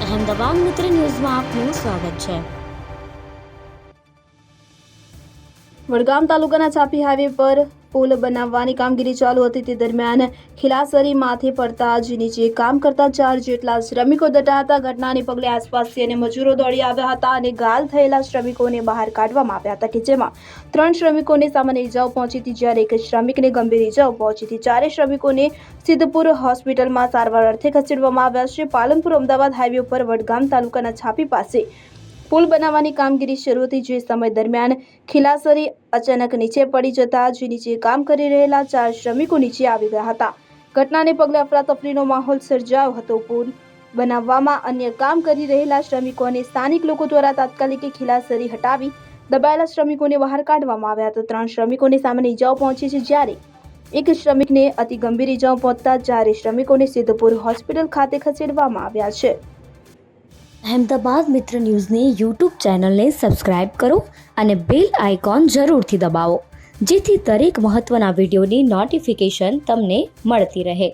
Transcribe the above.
અહેમદાબાદ મિત્ર ન્યૂઝમાં આપનું સ્વાગત છે। વડગામ તાલુકાના છાપી હાઈવે પર પુલ બનાવવાની કામગીરી ચાલુ હતી તે દરમિયાન ખીલાસરી માથે પડતા જ નીચે કામ કરતા 4 જેટલા શ્રમિકો દટા હતા। ઘટનાને પગલે આસપાસથી અને મજૂરો દોડી આવ્યા હતા અને ઘાયલ થયેલા શ્રમિકોને બહાર કાઢવામાં આવ્યા હતા કે જેમાં 3 શ્રમિકોને સામાન્ય ઇજાઓ પહોંચી હતી જ્યારે એક શ્રમિકને ગંભીર ઇજાઓ પહોંચી હતી। 4 શ્રમિકોને સિદ્ધપુર હોસ્પિટલમાં સારવાર અર્થે ખસેડવામાં આવ્યા છે। પાલનપુર અમદાવાદ હાઈવે પર વડગામ તાલુકાના છાપી પાસે પુલ બનાવવાની કામગીરી શરૂ હતી જે સમય દરમિયાન ખીલાસરી અચાનક નીચે પડી જતા જ નીચે કામ કરી રહેલા 4 શ્રમિકો નીચે આવી ગયા હતા। ઘટનાને પગલે અફરાતફરીનો માહોલ સર્જાયો હતો। પુલ બનાવવામાં અન્ય કામ કરી રહેલા શ્રમિકો અને સ્થાનિક લોકો દ્વારા તાત્કાલિક ખીલાસરી હટાવી દબાયેલા શ્રમિકોને બહાર કાઢવામાં આવ્યા હતા। 3 શ્રમિકોને સામાન્ય ઇજાઓ પહોંચી છે જ્યારે એક શ્રમિકને અતિ ગંભીર ઇજાઓ પહોંચતા 4 શ્રમિકોને સિદ્ધપુર હોસ્પિટલ ખાતે ખસેડવામાં આવ્યા છે। અહેમદાબાદ મિત્ર ન્યૂઝની યુટ્યુબ ચેનલને સબસ્ક્રાઇબ કરો અને બેલ આઇકોન જરૂરથી દબાવો જેથી દરેક મહત્ત્વના વિડીયોની નોટિફિકેશન તમને મળતી રહે।